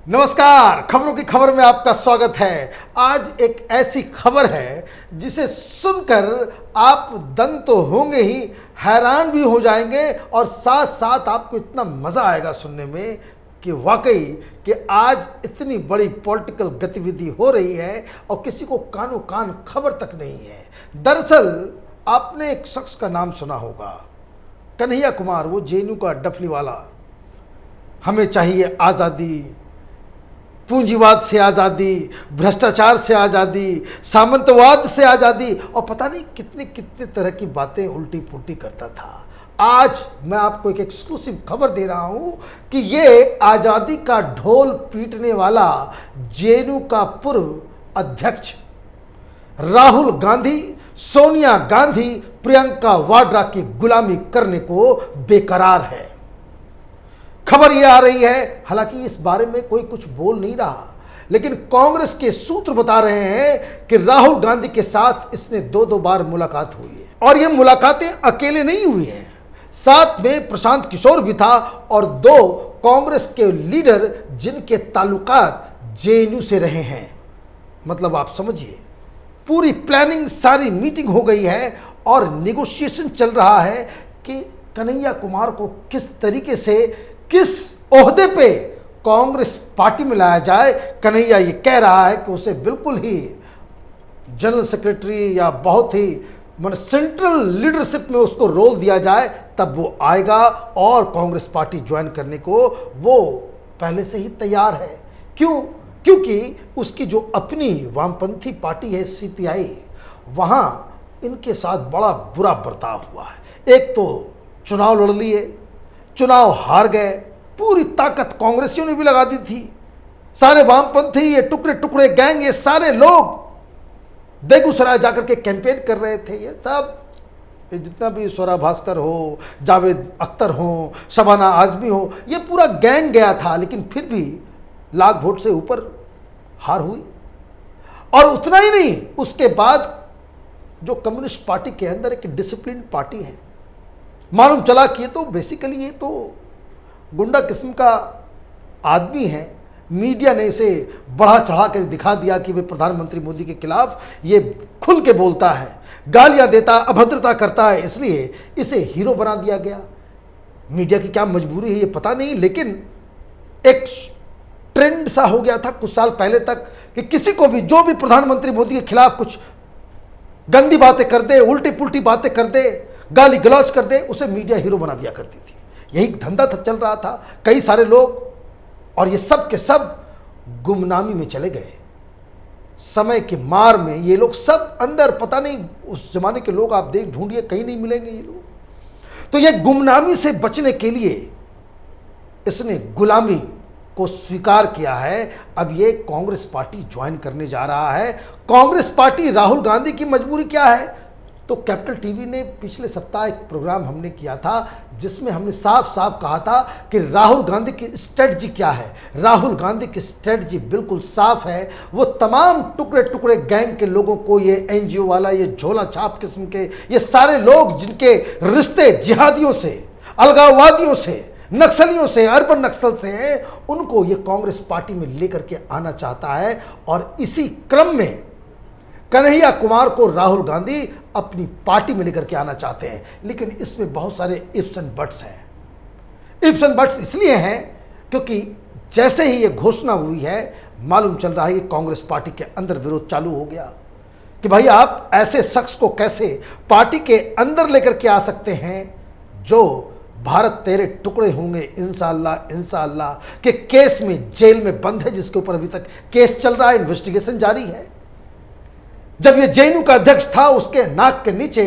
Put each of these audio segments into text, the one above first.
नमस्कार, खबरों की खबर में आपका स्वागत है। आज एक ऐसी खबर है जिसे सुनकर आप दंग तो होंगे ही, हैरान भी हो जाएंगे और साथ साथ आपको इतना मज़ा आएगा सुनने में कि वाकई कि आज इतनी बड़ी पॉलिटिकल गतिविधि हो रही है और किसी को कानों कान खबर तक नहीं है। दरअसल आपने एक शख्स का नाम सुना होगा, कन्हैया कुमार, वो जेएनयू का डफली वाला। हमें चाहिए आज़ादी, पूंजीवाद से आज़ादी, भ्रष्टाचार से आज़ादी, सामंतवाद से आज़ादी और पता नहीं कितने कितने तरह की बातें उल्टी पुल्टी करता था। आज मैं आपको एक एक्सक्लूसिव खबर दे रहा हूं कि ये आज़ादी का ढोल पीटने वाला जेएनयू का पूर्व अध्यक्ष राहुल गांधी, सोनिया गांधी, प्रियंका वाड्रा की गुलामी करने को बेकरार है। खबर यह आ रही है, हालांकि इस बारे में कोई कुछ बोल नहीं रहा, लेकिन कांग्रेस के सूत्र बता रहे हैं कि राहुल गांधी के साथ इसने दो बार मुलाकात हुई है और ये मुलाकातें अकेले नहीं हुई हैं। साथ में प्रशांत किशोर भी था और दो कांग्रेस के लीडर जिनके ताल्लुकात जेएनयू से रहे हैं। मतलब आप समझिए, पूरी प्लानिंग, सारी मीटिंग हो गई है और निगोशिएशन चल रहा है कि कन्हैया कुमार को किस तरीके से, किस ओहदे पे कांग्रेस पार्टी में लाया जाए। कन्हैया ये कह रहा है कि उसे बिल्कुल ही जनरल सेक्रेटरी या बहुत ही सेंट्रल लीडरशिप में उसको रोल दिया जाए, तब वो आएगा और कांग्रेस पार्टी ज्वाइन करने को वो पहले से ही तैयार है। क्यों? क्योंकि उसकी जो अपनी वामपंथी पार्टी है सीपीआई, वहाँ इनके साथ बड़ा बुरा बर्ताव हुआ है। एक तो चुनाव लड़ लिए, चुनाव हार गए, पूरी ताकत कांग्रेसियों ने भी लगा दी थी। सारे वामपंथी, ये टुकड़े टुकड़े गैंग, ये सारे लोग बेगूसराय जाकर के कैंपेन कर रहे थे। ये सब जितना भी स्वरा भास्कर हो, जावेद अख्तर हो, शबाना आजमी हो, ये पूरा गैंग गया था, लेकिन फिर भी लाख वोट से ऊपर हार हुई। और उतना ही नहीं, उसके बाद जो कम्युनिस्ट पार्टी के अंदर एक डिसिप्लिन पार्टी है, मालूम चला कि ये तो बेसिकली ये तो गुंडा किस्म का आदमी है। मीडिया ने इसे बढ़ा चढ़ा कर दिखा दिया कि वे प्रधानमंत्री मोदी के खिलाफ ये खुल के बोलता है, गालियां देता, अभद्रता करता है, इसलिए इसे हीरो बना दिया गया। मीडिया की क्या मजबूरी है ये पता नहीं, लेकिन एक ट्रेंड सा हो गया था कुछ साल पहले तक कि किसी को भी, जो भी प्रधानमंत्री मोदी के खिलाफ कुछ गंदी बातें कर दे, उल्टी पुल्टी बातें कर दे, गाली गलौज कर दे, उसे मीडिया हीरो बना दिया करती थी। यही धंधा चल रहा था। कई सारे लोग, और ये सब के सब गुमनामी में चले गए। समय की मार में ये लोग सब अंदर, पता नहीं उस जमाने के लोग, आप देख ढूंढिए, कहीं नहीं मिलेंगे ये लोग। तो ये गुमनामी से बचने के लिए इसने गुलामी को स्वीकार किया है। अब ये कांग्रेस पार्टी ज्वाइन करने जा रहा है। कांग्रेस पार्टी, राहुल गांधी की मजबूरी क्या है? तो कैपिटल टीवी ने पिछले सप्ताह एक प्रोग्राम हमने किया था जिसमें हमने साफ साफ कहा था कि राहुल गांधी की स्ट्रेटजी क्या है। राहुल गांधी की स्ट्रेटजी बिल्कुल साफ है। वो तमाम टुकड़े टुकड़े गैंग के लोगों को, ये एनजीओ वाला, ये झोला छाप किस्म के, ये सारे लोग जिनके रिश्ते जिहादियों से, अलगाववादियों से, नक्सलियों से, अर्बन नक्सल से हैं, उनको ये कांग्रेस पार्टी में लेकर के आना चाहता है। और इसी क्रम में कन्हैया कुमार को राहुल गांधी अपनी पार्टी में लेकर के आना चाहते हैं। लेकिन इसमें बहुत सारे इफ्स एंड बट्स हैं। इफ्स एंड बट्स इसलिए हैं क्योंकि जैसे ही ये घोषणा हुई है, मालूम चल रहा है कि कांग्रेस पार्टी के अंदर विरोध चालू हो गया कि भाई आप ऐसे शख्स को कैसे पार्टी के अंदर लेकर के आ सकते हैं जो भारत तेरे टुकड़े होंगे इंशाअल्लाह इंशाअल्लाह के केस में जेल में बंद है, जिसके ऊपर अभी तक केस चल रहा है, इन्वेस्टिगेशन जारी है। जब ये जेएनयू का अध्यक्ष था, उसके नाक के नीचे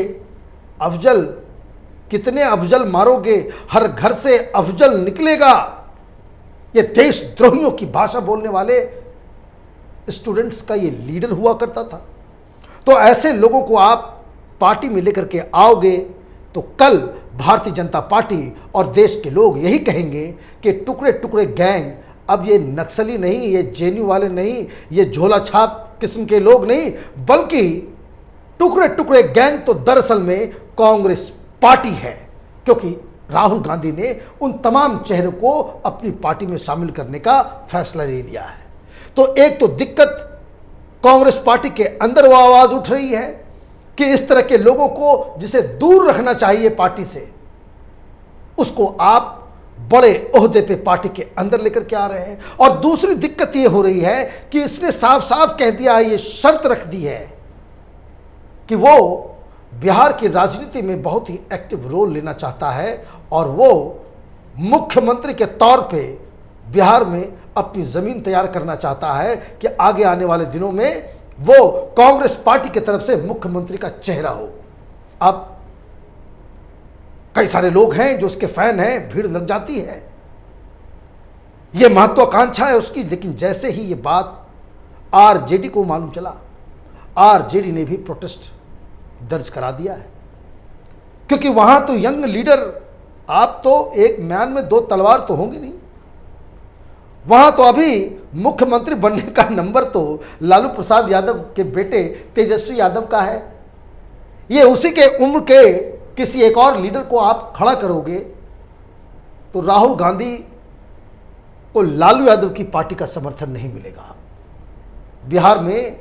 अफजल, कितने अफजल मारोगे, हर घर से अफजल निकलेगा, ये देशद्रोहियों की भाषा बोलने वाले स्टूडेंट्स का ये लीडर हुआ करता था। तो ऐसे लोगों को आप पार्टी में लेकर के आओगे तो कल भारतीय जनता पार्टी और देश के लोग यही कहेंगे कि टुकड़े टुकड़े गैंग, अब ये नक्सली नहीं, ये जेएनयू वाले नहीं, ये झोला छाप किस्म के लोग नहीं, बल्कि टुकड़े टुकड़े गैंग तो दरअसल में कांग्रेस पार्टी है। क्योंकि राहुल गांधी ने उन तमाम चेहरों को अपनी पार्टी में शामिल करने का फैसला ले लिया है। तो एक तो दिक्कत कांग्रेस पार्टी के अंदर वो आवाज उठ रही है कि इस तरह के लोगों को जिसे दूर रखना चाहिए पार्टी से, उसको आप बड़े ओहदे पे पार्टी के अंदर लेकर के आ रहे हैं। और दूसरी दिक्कत ये हो रही है कि इसने साफ साफ कह दिया है, ये शर्त रख दी है कि वो बिहार की राजनीति में बहुत ही एक्टिव रोल लेना चाहता है और वो मुख्यमंत्री के तौर पे बिहार में अपनी जमीन तैयार करना चाहता है कि आगे आने वाले दिनों में वो कांग्रेस पार्टी की तरफ से मुख्यमंत्री का चेहरा हो। अब कई सारे लोग हैं जो उसके फैन हैं, भीड़ लग जाती है, ये महत्वाकांक्षा है उसकी। लेकिन जैसे ही ये बात आरजेडी को मालूम चला, आरजेडी ने भी प्रोटेस्ट दर्ज करा दिया है, क्योंकि वहां तो यंग लीडर, आप तो एक म्यान में दो तलवार तो होंगी नहीं, वहां तो अभी मुख्यमंत्री बनने का नंबर तो लालू प्रसाद यादव के बेटे तेजस्वी यादव का है। ये उसी के उम्र के किसी एक और लीडर को आप खड़ा करोगे तो राहुल गांधी को लालू यादव की पार्टी का समर्थन नहीं मिलेगा। बिहार में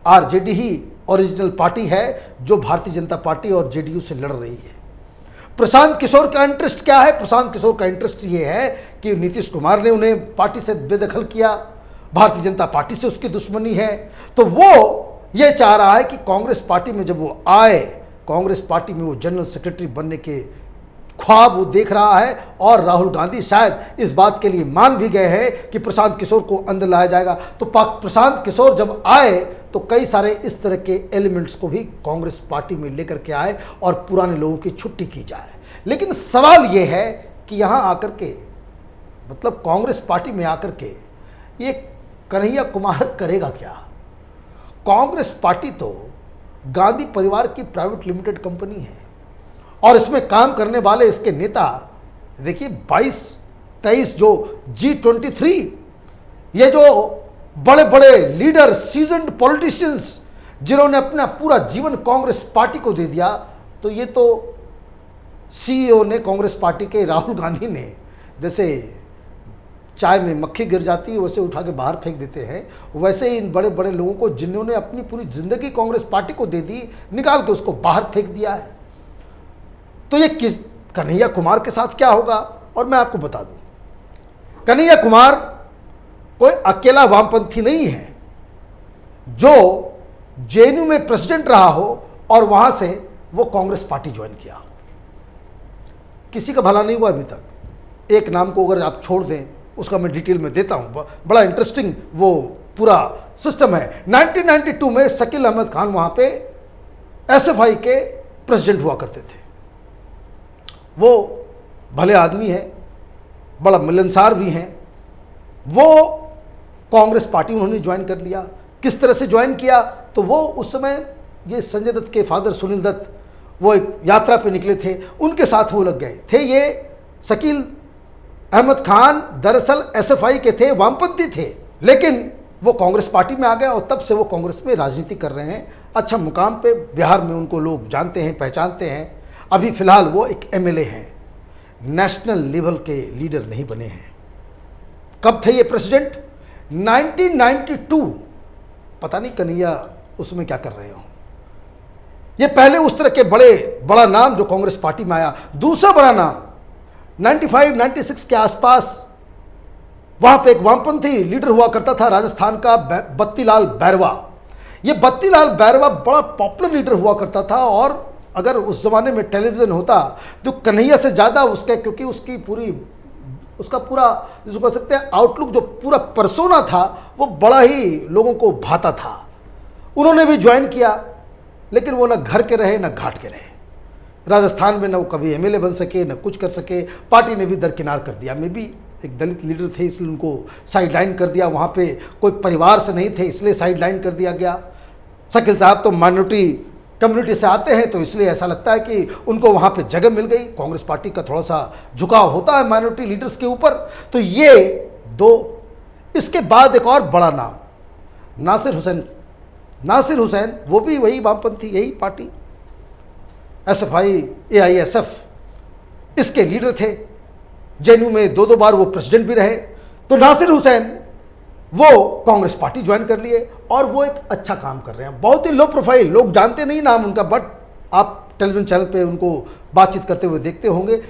आरजेडी ही ओरिजिनल पार्टी है जो भारतीय जनता पार्टी और जेडीयू से लड़ रही है। प्रशांत किशोर का इंटरेस्ट क्या है? प्रशांत किशोर का इंटरेस्ट ये है कि नीतीश कुमार ने उन्हें पार्टी से बेदखल किया, भारतीय जनता पार्टी से उसकी दुश्मनी है, तो वो ये चाह रहा है कि कांग्रेस पार्टी में जब वो आए, कांग्रेस पार्टी में वो जनरल सेक्रेटरी बनने के ख्वाब वो देख रहा है। और राहुल गांधी शायद इस बात के लिए मान भी गए हैं कि प्रशांत किशोर को अंदर लाया जाएगा। तो प्रशांत किशोर जब आए तो कई सारे इस तरह के एलिमेंट्स को भी कांग्रेस पार्टी में लेकर के आए और पुराने लोगों की छुट्टी की जाए। लेकिन सवाल ये है कि यहाँ आकर के, मतलब कांग्रेस पार्टी में आकर के ये कन्हैया कुमार करेगा क्या? कांग्रेस पार्टी तो गांधी परिवार की प्राइवेट लिमिटेड कंपनी है और इसमें काम करने वाले इसके नेता देखिए 22-23 जो G23, ये जो बड़े बड़े लीडर, सीजन्ड पॉलिटिशियंस जिन्होंने अपना पूरा जीवन कांग्रेस पार्टी को दे दिया, तो ये तो सीईओ ने कांग्रेस पार्टी के राहुल गांधी ने, जैसे चाय में मक्खी गिर जाती है वैसे उठा के बाहर फेंक देते हैं, वैसे ही इन बड़े बड़े लोगों को जिन्होंने अपनी पूरी जिंदगी कांग्रेस पार्टी को दे दी, निकाल के उसको बाहर फेंक दिया है। तो ये कन्हैया कुमार के साथ क्या होगा? और मैं आपको बता दूं, कन्हैया कुमार कोई अकेला वामपंथी नहीं है जो जेएनयू में प्रेसिडेंट रहा हो और वहां से वो कांग्रेस पार्टी ज्वाइन किया हो। किसी का भला नहीं हुआ अभी तक। एक नाम को अगर आप छोड़ दें, उसका मैं डिटेल में देता हूं, बड़ा इंटरेस्टिंग वो पूरा सिस्टम है। 1992 में शकील अहमद खान वहां पे एसएफआई के प्रेसिडेंट हुआ करते थे। वो भले आदमी हैं, बड़ा मिलनसार भी हैं। वो कांग्रेस पार्टी उन्होंने ज्वाइन कर लिया। किस तरह से ज्वाइन किया? तो वो उस समय ये संजय दत्त के फादर सुनील दत्त वो एक यात्रा पे निकले थे, उनके साथ वो लग गए थे। ये शकील अहमद खान दरअसल एसएफआई के थे, वामपंथी थे, लेकिन वो कांग्रेस पार्टी में आ गए और तब से वो कांग्रेस में राजनीति कर रहे हैं। अच्छा मुकाम पे बिहार में उनको लोग जानते हैं, पहचानते हैं। अभी फिलहाल वो एक एमएलए हैं, नेशनल लेवल के लीडर नहीं बने हैं। कब थे ये प्रेसिडेंट? 1992। पता नहीं कन्हैया उसमें क्या कर रहे हो। ये पहले उस तरह के बड़ा नाम जो कांग्रेस पार्टी में आया। दूसरा बड़ा नाम 95-96 के आसपास वहां पे एक वामपंथी लीडर हुआ करता था, राजस्थान का बत्तीलाल बैरवा। ये बत्तीलाल बैरवा बड़ा पॉपुलर लीडर हुआ करता था और अगर उस जमाने में टेलीविजन होता तो कन्हैया से ज़्यादा उसका, क्योंकि उसका पूरा जिसको कह सकते हैं आउटलुक, जो पूरा पर्सोना था वो बड़ा ही लोगों को भाता था। उन्होंने भी ज्वाइन किया, लेकिन वो ना घर के रहे ना घाट के रहे। राजस्थान में ना वो कभी एमएलए बन सके ना कुछ कर सके। पार्टी ने भी दरकिनार कर दिया। मे भी एक दलित लीडर थे इसलिए उनको साइडलाइन कर दिया। वहाँ पे कोई परिवार से नहीं थे इसलिए साइडलाइन कर दिया गया। शकील साहब तो माइनॉरिटी कम्युनिटी से आते हैं तो इसलिए ऐसा लगता है कि उनको वहाँ पे जगह मिल गई। कांग्रेस पार्टी का थोड़ा सा झुकाव होता है माइनॉरिटी लीडर्स के ऊपर। तो ये दो। इसके बाद एक और बड़ा नाम नासिर हुसैन, वो भी वही वामपंथी, यही पार्टी एसएफआई एआईएसएफ इसके लीडर थे, जेएनयू में दो दो बार वो प्रेसिडेंट भी रहे। तो नासिर हुसैन वो कांग्रेस पार्टी ज्वाइन कर लिए और वो एक अच्छा काम कर रहे हैं, बहुत ही लो प्रोफाइल, लोग जानते नहीं नाम उनका, बट आप टेलीविजन चैनल पे उनको बातचीत करते हुए देखते होंगे।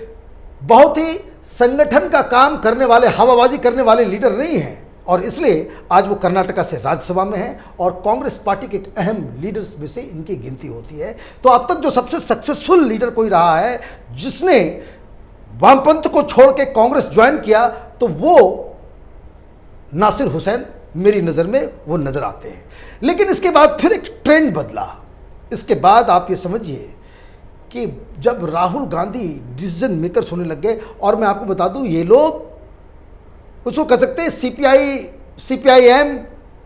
बहुत ही संगठन का काम करने वाले, हवाबाजी करने वाले लीडर नहीं हैं और इसलिए आज वो कर्नाटका से राज्यसभा में हैं और कांग्रेस पार्टी के एक अहम लीडर्स में से इनकी गिनती होती है। तो अब तक जो सबसे सक्सेसफुल लीडर कोई रहा है जिसने वामपंथ को छोड़ के कांग्रेस ज्वाइन किया, तो वो नासिर हुसैन मेरी नज़र में वो नज़र आते हैं। लेकिन इसके बाद फिर एक ट्रेंड बदला। इसके बाद आप ये समझिए कि जब राहुल गांधी डिसीजन मेकर्स होने लग गए, और मैं आपको बता दूं ये लोग उसको कह सकते हैं CPIM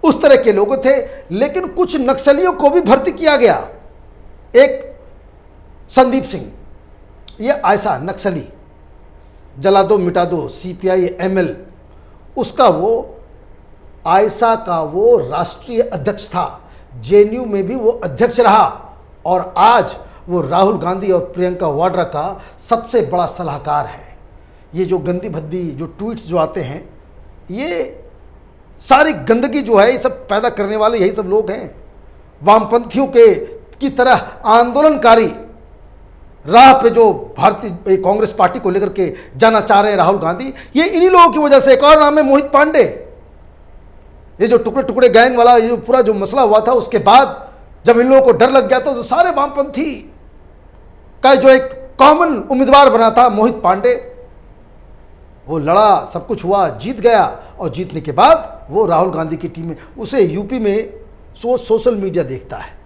उस तरह के लोग थे, लेकिन कुछ नक्सलियों को भी भर्ती किया गया। एक संदीप सिंह, ये ऐसा नक्सली, जला दो मिटा दो CPI-ML, उसका वो आयसा का वो राष्ट्रीय अध्यक्ष था, जेएनयू में भी वो अध्यक्ष रहा और आज वो राहुल गांधी और प्रियंका वाड्रा का सबसे बड़ा सलाहकार है। ये जो गंदी भद्दी जो ट्वीट्स जो आते हैं, ये सारी गंदगी जो है ये सब पैदा करने वाले यही सब लोग हैं। वामपंथियों की तरह आंदोलनकारी राह पे जो भारतीय कांग्रेस पार्टी को लेकर के जाना चाह रहे हैं राहुल गांधी, ये इन्हीं लोगों की वजह से। एक और नाम है मोहित पांडे। ये जो टुकड़े टुकड़े गैंग वाला ये जो पूरा जो मसला हुआ था, उसके बाद जब इन लोगों को डर लग गया था तो सारे वामपंथी का जो एक कॉमन उम्मीदवार बना था मोहित पांडे, वो लड़ा, सब कुछ हुआ, जीत गया और जीतने के बाद वो राहुल गांधी की टीम में, उसे यूपी में सोशल मीडिया देखता है।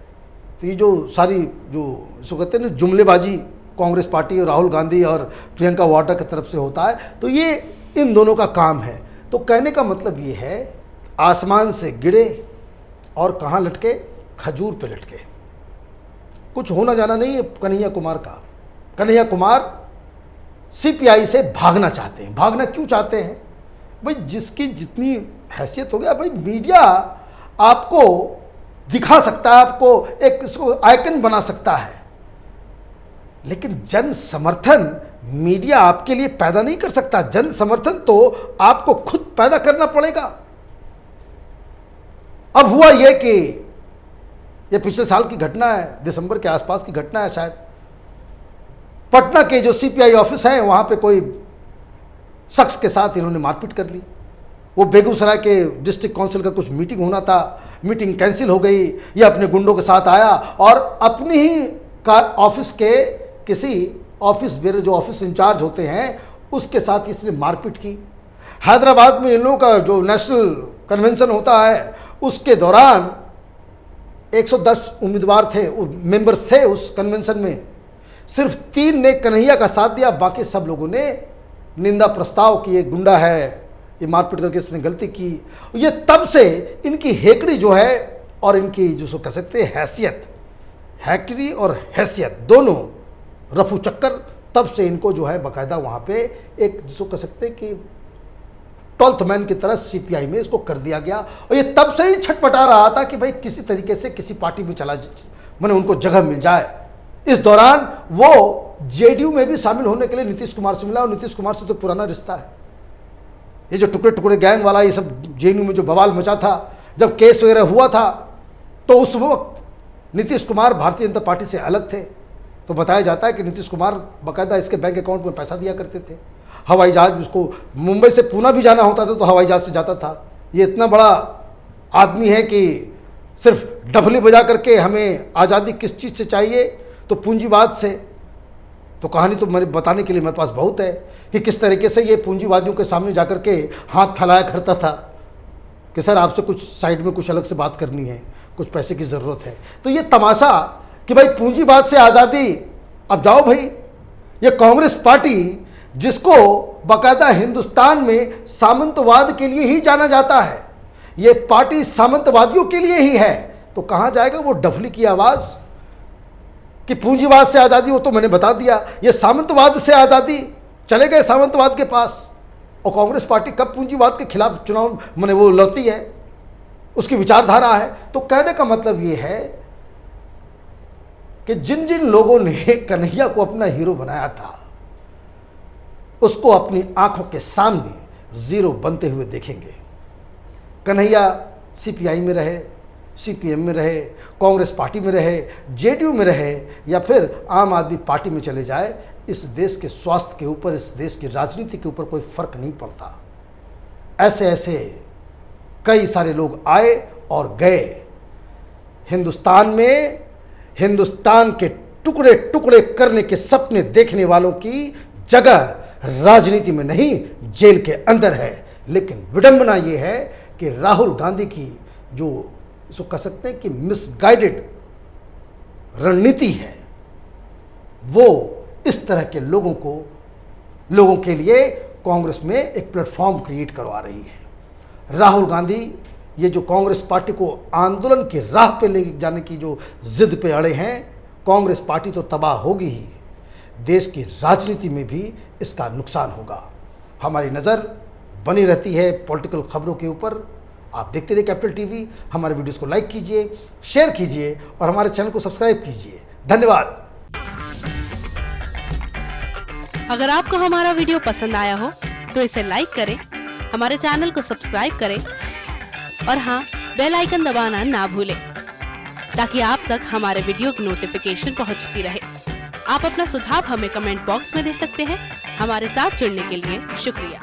तो ये जो सारी जो इसको कहते हैं ना जुमलेबाजी कांग्रेस पार्टी और राहुल गांधी और प्रियंका वाड्रा की तरफ से होता है, तो ये इन दोनों का काम है। तो कहने का मतलब ये है, आसमान से गिरे और कहाँ लटके, खजूर पे लटके। कुछ होना जाना नहीं है कन्हैया कुमार का। कन्हैया कुमार CPI से भागना चाहते हैं। भागना क्यों चाहते हैं भाई? जिसकी जितनी हैसियत हो गया भाई, मीडिया आपको दिखा सकता है, आपको एक इसको आइकन बना सकता है, लेकिन जन समर्थन मीडिया आपके लिए पैदा नहीं कर सकता। जन समर्थन तो आपको खुद पैदा करना पड़ेगा। अब हुआ यह कि ये पिछले साल की घटना है, दिसंबर के आसपास की घटना है शायद। पटना के जो CPI ऑफिस हैं वहाँ पे कोई शख्स के साथ इन्होंने मारपीट कर ली। वो बेगूसराय के डिस्ट्रिक्ट काउंसिल का कुछ मीटिंग होना था, मीटिंग कैंसिल हो गई। ये अपने गुंडों के साथ आया और अपनी ही का ऑफिस के किसी ऑफिस बेरे जो ऑफिस इंचार्ज होते हैं उसके साथ इसने मारपीट की। हैदराबाद में इन लोगों का जो नेशनल कन्वेंशन होता है उसके दौरान 110 उम्मीदवार थे, मेंबर्स थे उस कन्वेंशन में, सिर्फ 3 ने कन्हैया का साथ दिया, बाकी सब लोगों ने निंदा प्रस्ताव किए, गुंडा है, ये मारपीट करके इसने गलती की। ये तब से इनकी हेकड़ी जो है और इनकी जो कह सकते हैं हैसियत, हैकड़ी और हैसियत दोनों रफू चक्कर, तब से इनको जो है बाकायदा वहाँ पे एक जिसको कह सकते हैं कि 12th मैन की तरह CPI में इसको कर दिया गया। और ये तब से ही छटपटा रहा था कि भाई किसी तरीके से किसी पार्टी में चला मैंने उनको जगह मिल जाए। इस दौरान वो JDU में भी शामिल होने के लिए नीतीश कुमार से मिला और नीतीश कुमार से तो पुराना रिश्ता है। ये जो टुकड़े टुकड़े गैंग वाला ये सब JNU में जो बवाल मचा था, जब केस वगैरह हुआ था, तो उस वक्त नीतीश कुमार भारतीय जनता पार्टी से अलग थे। तो बताया जाता है कि नीतीश कुमार बाकायदा इसके बैंक अकाउंट में पैसा दिया करते थे। हवाई जहाज़, उसको मुंबई से पूना भी जाना होता था तो हवाई जहाज़ से जाता था। ये इतना बड़ा आदमी है कि सिर्फ डफली बजा करके हमें आज़ादी किस चीज़ से चाहिए, तो पूंजीवाद से। तो कहानी तो मेरे बताने के लिए मेरे पास बहुत है कि किस तरीके से ये पूंजीवादियों के सामने जाकर के हाथ फैलाया करता था कि सर आपसे कुछ साइड में कुछ अलग से बात करनी है, कुछ पैसे की ज़रूरत है। तो ये तमाशा कि भाई पूंजीवाद से आज़ादी, अब जाओ भाई। ये कांग्रेस पार्टी जिसको बाकायदा हिंदुस्तान में सामंतवाद के लिए ही जाना जाता है, ये पार्टी सामंतवादियों के लिए ही है, तो कहाँ जाएगा वो डफली की आवाज़ कि पूंजीवाद से आज़ादी? वो तो मैंने बता दिया, ये सामंतवाद से आज़ादी, चले गए सामंतवाद के पास। और कांग्रेस पार्टी कब पूंजीवाद के खिलाफ चुनाव मैंने वो लड़ती है, उसकी विचारधारा है। तो कहने का मतलब ये है कि जिन जिन लोगों ने कन्हैया को अपना हीरो बनाया था, उसको अपनी आंखों के सामने जीरो बनते हुए देखेंगे। कन्हैया सीपीआई में रहे, सीपीएम में रहे, कांग्रेस पार्टी में रहे, जेडीयू में रहे या फिर आम आदमी पार्टी में चले जाए, इस देश के स्वास्थ्य के ऊपर, इस देश की राजनीति के ऊपर कोई फर्क नहीं पड़ता। ऐसे ऐसे कई सारे लोग आए और गए। हिंदुस्तान में हिंदुस्तान के टुकड़े टुकड़े करने के सपने देखने वालों की जगह राजनीति में नहीं, जेल के अंदर है। लेकिन विडंबना यह है कि राहुल गांधी की जो इसको कह सकते हैं कि मिसगाइडेड रणनीति है, वो इस तरह के लोगों के लिए कांग्रेस में एक प्लेटफॉर्म क्रिएट करवा रही है। राहुल गांधी ये जो कांग्रेस पार्टी को आंदोलन की राह पे ले जाने की जो जिद पे अड़े हैं, कांग्रेस पार्टी तो तबाह होगी ही, देश की राजनीति में भी इसका नुकसान होगा। हमारी नज़र बनी रहती है पॉलिटिकल खबरों के ऊपर। आप देखते रहिए कैपिटल टीवी। हमारे वीडियोस को लाइक कीजिए, शेयर कीजिए और हमारे चैनल को सब्सक्राइब कीजिए। धन्यवाद। अगर आपको हमारा वीडियो पसंद आया हो तो इसे लाइक करें, हमारे चैनल को सब्सक्राइब करें और हाँ, बेल आइकन दबाना ना भूलें ताकि आप तक हमारे वीडियो की नोटिफिकेशन पहुंचती रहे। आप अपना सुझाव हमें कमेंट बॉक्स में दे सकते हैं। हमारे साथ जुड़ने के लिए शुक्रिया।